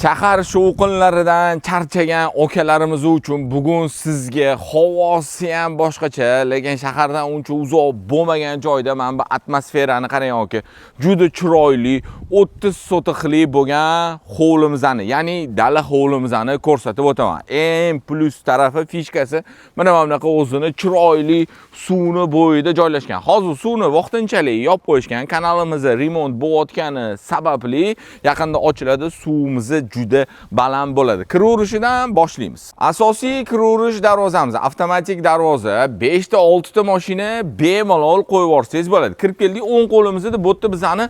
Shahar shovqinlaridan charchagan akalarimiz uchun bugun sizga havosi ham boshqacha, lekin shahardan uncha uzoq bo'lmagan joyda mana bu atmosferani qarang aka. Juda chiroyli, 30 sotiqli bo'lgan hovlimizni, ya'ni dala hovlimizni ko'rsatib o'taman. Eng plus tarafi fishkasi mana bunaqa o'zini chiroyli suvni bo'yida joylashgan. Hozir suvni vaqtinchalik yopib qo'yishgan, kanalimizda remont bo'layotgani sababli yaqinda ochiladi, suvimiz juda baland bo'ladi. Kiraverishidan boshlaymiz. Asosiy kiraverish darvozamiz avtomatik darvoza. 5 ta 6 ta mashina bemalol qo'yib yuborsangiz bo'ladi. Kirib keldik, o'ng qo'limizda bu yerda bizani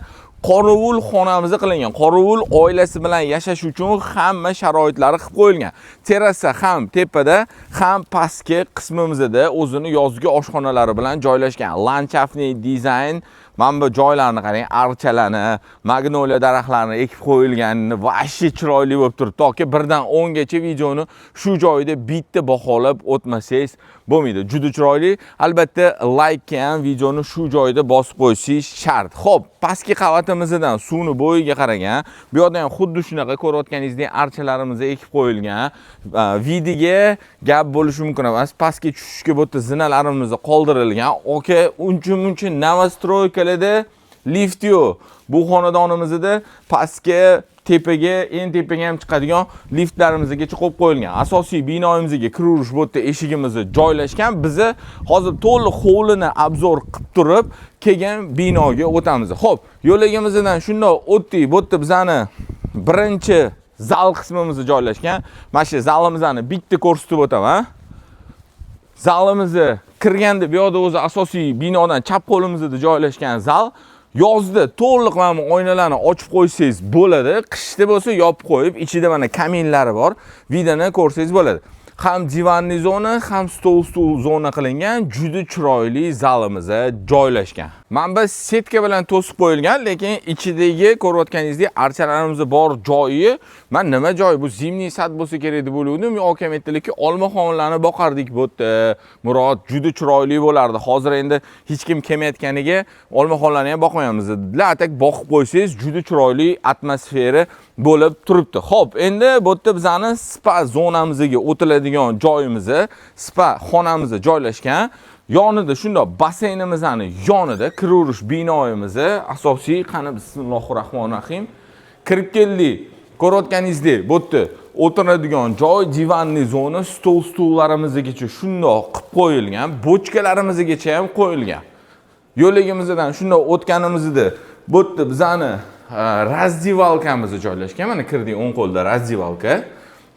qorovul xonamiz qilingan. Qorovul oilasi bilan yashash uchun hamma sharoitlari qilib qo'yilgan. Terrasa ham tepada, ham pastki qismimizda o'zini yozgi oshxonalari bilan joylashgan. Landschaftli dizayn, mana bu joylarni qarang, archalarni, magnoliya daraxtlarini ekib qo'yilganini vashshi chiroyli bo'lib turibdi. Toki 1 dan 10 gacha videoni shu joyda bitta baholab o'tmasangiz bo'lmaydi. Juda chiroyli. Albatta like ham videoni shu joyda bosib qo'yishingiz shart. Xo'p, pastki qavatimizdan suvni bo'yiga qaragan. Bu yerda ham xuddi shunaqa ko'rayotganingizdek archalarimiz ekib qo'yilgan. Videoga gap bo'lishi mumkin emas. Pastga tushishga bu yerda zinalarimiz qoldirilgan. Oka, uncha novostroykalarda lift yo'q. Bu xonadonimizda pastga tepaga, eng tepaga ham chiqadigan liftlarimizgacha qo'yib qo'yilgan. Asosiy binoyimizga kiraverish bu yerda eshigimiz joylashgan. Biz hozir to'liq hovlini obzor qilib turib, kelgan binoga o'tamiz. Xo'p, yo'lagimizdan shundoq o'tdik. Bu yerda bizani birinchi zal qismimiz joylashgan. Mana shu zalimizni bitta ko'rsatib o'taman. Zalimizni kirganda bu yerda o'zi asosiy binodan chap qo'limizda joylashgan zal. Yozda to'liq mana oynalarni ochib qo'ysangiz bo'ladi. Qishda bo'lsa yopib qo'yib, ichida mana kaminlari bor. Vidani ko'rsangiz bo'ladi. Ham divanli zona, ham stol zona qilingan, juda chiroyli zalimiz joylashgan. Mana bu setka bilan to'sib qo'yilgan, lekin ichidagi ko'rayotganingizdek archalarimiz bor joyi, men nima joy bu zimniy sad bo'lsa kerak deb o'yladim. Men aka aytdilarki, olmaxonlarni boqardik bu yerda. Murod juda chiroyli bo'lardi. Hozir endi hech kim kelmayotganiga olmaxonlarni ham boqmaymiz. Atak boqib qo'ysangiz juda chiroyli atmosfera bo'lib turibdi. Xo'p, endi bu yerda bizani spa zonamizga o'tiladigan joyimiz, spa xonamiz joylashgan. Yonida shundoq baseynimizning yonida kiraverish binoyimiz asosiy. Qani bismillahirrohmanirrohim. Kirib keldik. Ko'rayotganingizdek, bu yerda o'tiradigan joy, divanli zona, stollarimizgacha shundoq qilib qo'yilgan, bochkalarimizgacha ham qo'yilgan. Yo'ligimizdan shundoq o'tganimizda bu yerda bizani razdivalkamiz joylashgan. Mana kirdik, o'ng qo'lda razdivalka.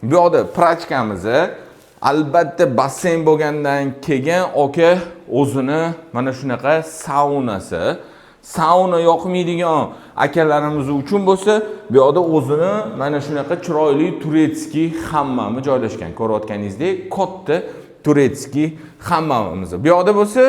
Bu yerda prachkamiz, albatta basseyn bo'lgandan keyin aka o'zini mana shunaqa saunasi. Sauna yoqmaydigan akalarimiz uchun bo'lsa, bu yerda o'zini mana shunaqa chiroyli turetskiy hammami joylashgan. Ko'rayotganingizdek, katta turetskiy hammamiz. Bu yerda bo'lsa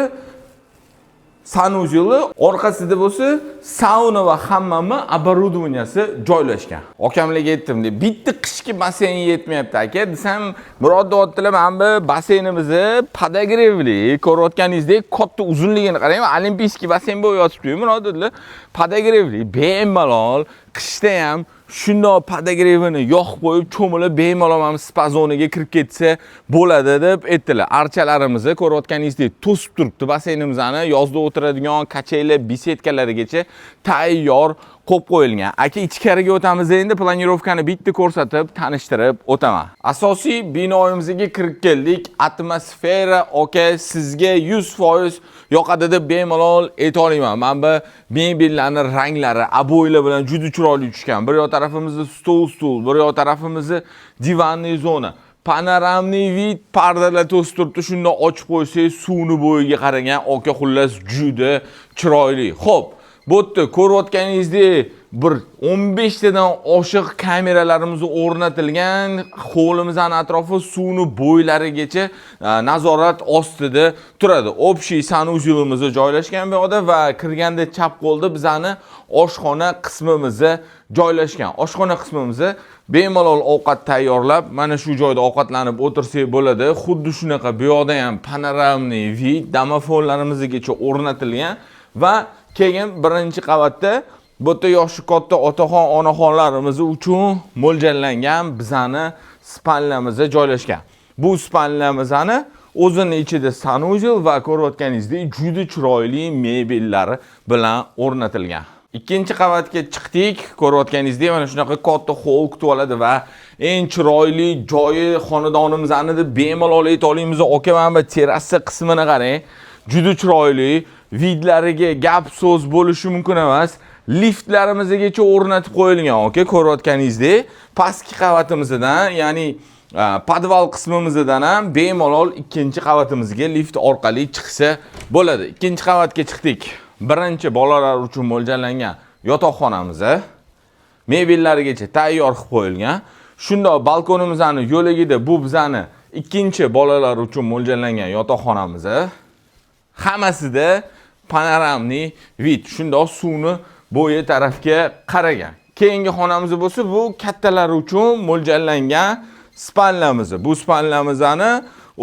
sanuzyili, orqasida bo'lsa sauna va hammami оборудованияsi joylashgan. Akamlarga aytdim deb, bitta qishki baseyn yetmayapti aka desam, Murod deyaptilar, mana bu baseynimiz podogrevli. Ko'rayotganingizdek, katta uzunligini qarang, olimpiyskiy baseyn bo'lib yotibdi. Murod dedilar, podogrevli, bemalol, qishda ham shundoq podogrevini yoqib qo'yib, cho'milib bemalol spa zonaga kirib ketsa bo'ladi deb aytdilar. Archalarimizni ko'rayotganingizdek to'sib turibdi baseynimizni, yozda o'tiradigan kachaylar, besedkalarigacha tayyor qo'yib qo'yilgan. Aka, ichkariga o'tamiz endi, planirovkani bitta ko'rsatib, tanishtirib o'taman. Asosiy binoyimizga kirib keldik. Atmosfera aka sizga 100% yoqadi deb bemalol ayta olaman. Mana bu mebellarning ranglari aboylar bilan juda chiroyli tushgan. Bir yoq tarafimizda stol, bir yoq tarafimizda divanli zona. Panoramli vid pardalar to'sib turibdi. Shundoq ochib qo'ysangiz suvni bo'yiga qaragan aka, xullas juda chiroyli. Xo'p, bu yerda ko'rayotganingizdek bir 15 tadan oshiq kameralarimiz o'rnatilgan. Hovlimizning atrofi suvni bo'ylarigacha nazorat ostida turadi. Общий sanuzyilimiz joylashgan bu yerda va kirganda chap qo'lda bizani oshxona qismimiz joylashgan. Oshxona qismimizda bemalol ovqat tayyorlab, mana shu joyda ovqatlanib o'tirsak bo'ladi. Xuddi shunaqa bu yerda ham panoramli vid, domofonlarimizgacha o'rnatilgan va keyin birinchi qavatda Bu yerda yoshi katta otaxon, onaxonlarimiz uchun mo'ljallangan bizani spalnamiz joylashgan. Bu spalnamizni o'zini ichida sanuzel va ko'rayotganingizdek juda chiroyli mebellari bilan o'rnatilgan. Ikkinchi qavatga chiqdik. Ko'rayotganingizdek mana shunaqa katta hol kutib oladi va eng chiroyli joyi xonadonimizni deb bemalol ayta olamiz. Aka, mana bu terrasa qismini qarang. Juda chiroyli, vidlariga gap so'z bo'lishi mumkin emas. Liftlarimizgacha o'rnatib qo'yilgan, aka, ko'rayotganingizdek. Pastki qavatimizdan, ya'ni podval qismimizdan ham bemalol ikkinchi qavatimizga lift orqali chiqsa bo'ladi. Ikkinchi qavatga chiqdik. Birinchi bolalar uchun mo'ljallangan yotoqxonamiz mebellarigacha tayyor qilib qo'yilgan. Shundoq balkonimizning yo'ligida bu bizani ikkinchi bolalar uchun mo'ljallangan yotoqxonamiz. Hammasida panoramli vid, shundoq suvni bo'yi tarafga qaragan. Keyingi xonamiz bo'lsa, bu kattalar uchun mo'ljallangan spalnamiz. Bu spalnamizni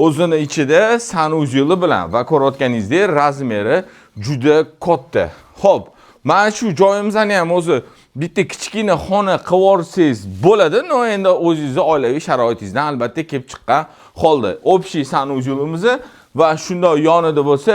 o'zini ichida sanuzeli bilan va ko'rayotganingizdek razmeri juda katta. Xo'p, mana shu joyimizni ham o'zi bitta kichkina xona qilib olsangiz bo'ladi. No, endi o'zingizning oilaviy sharoitingizdan albatta kelib chiqqan holda. Общий sanuzelimiz va shundoq yonida bo'lsa,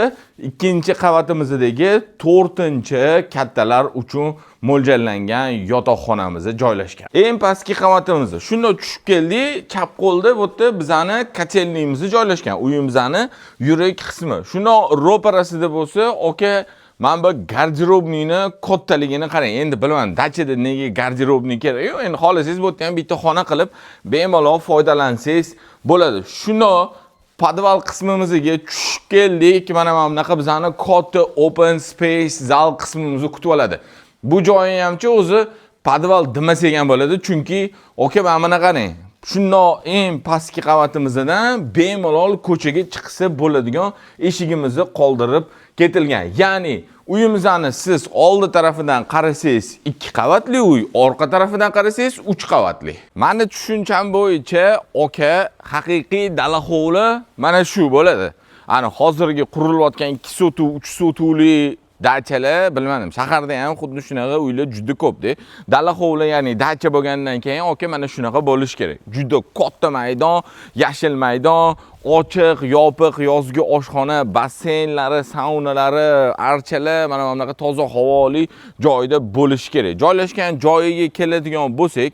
ikkinchi qavatimizdagi 4-chi kattalar uchun mo'ljallangan yotoqxonamiz joylashgan. Eng pastki qavatimiz. Shundoq tushib keldik, chap qo'lda bu yerda bizani kotelnimiz joylashgan. Uyimizning yurak qismi. Shundoq ro'parasida bo'lsa, aka, mana bu garderobniyni kattaligini qarang. Endi bilmadim, dachada nega garderobniy kerak? Yo'q, endi xohlasangiz bu yerda ham bitta xona qilib bemalol foydalansangiz bo'ladi. Shundoq podval qismimizga tushib keldik. Mana bunaqa bizani katta open space zal qismimizni kutib oladi. Bu joyi hamchi o'zi podval demasak ham bo'ladi, chunki aka, mana buni qarang. Shundoq eng pastki qavatimizdan bemalol ko'chaga chiqsa bo'ladigan eshigimizni qoldirib ketilgan. Ya'ni uyimizni siz oldi tarafidan qarasangiz 2 qavatli uy, orqa tarafidan qarasangiz 3 qavatli. Meni tushuncham bo'yicha aka, haqiqiy dala hovli mana shu bo'ladi. Ana hozirgi qurilayotgan 2 sotuv, 3 sotuvli dachalar, bilmadim, shaharda ham xuddi shunaqa uylar juda ko'p-da. Dala hovli, ya'ni dacha bo'lgandan keyin aka, mana shunaqa bo'lish kerak. Juda katta maydon, yashil maydon, ochiq, yopiq yozgi oshxona, basseynlari, saunalari, archalar, mana bunaqa toza havoli joyda bo'lish kerak. Joylashgan joyiga keladigan bo'lsak,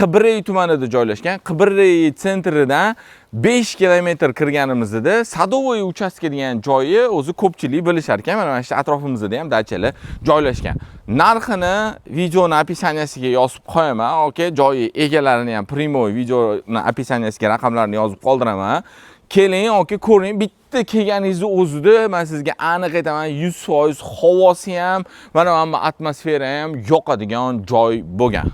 Qibrey tumanida joylashgan. Qibrey sentridan 5 kilometr kirganimizda Sadovoy uchastka degan joyi o'zi ko'pchilik bilishar ekan. Mana shu atrofimizda ham dachalar joylashgan. Narxini videoni opisaniyasiga yozib qo'yaman. Okay, joyi egalarini ham primoy videoni opisaniyasiga raqamlarini yozib qoldiraman. Keling, aka, ko'ring. Bitta kelganingizni o'zida men sizga aniq aytaman, 100% havosi ham, mana bu atmosfera ham yoqadigan joy bo'lgan.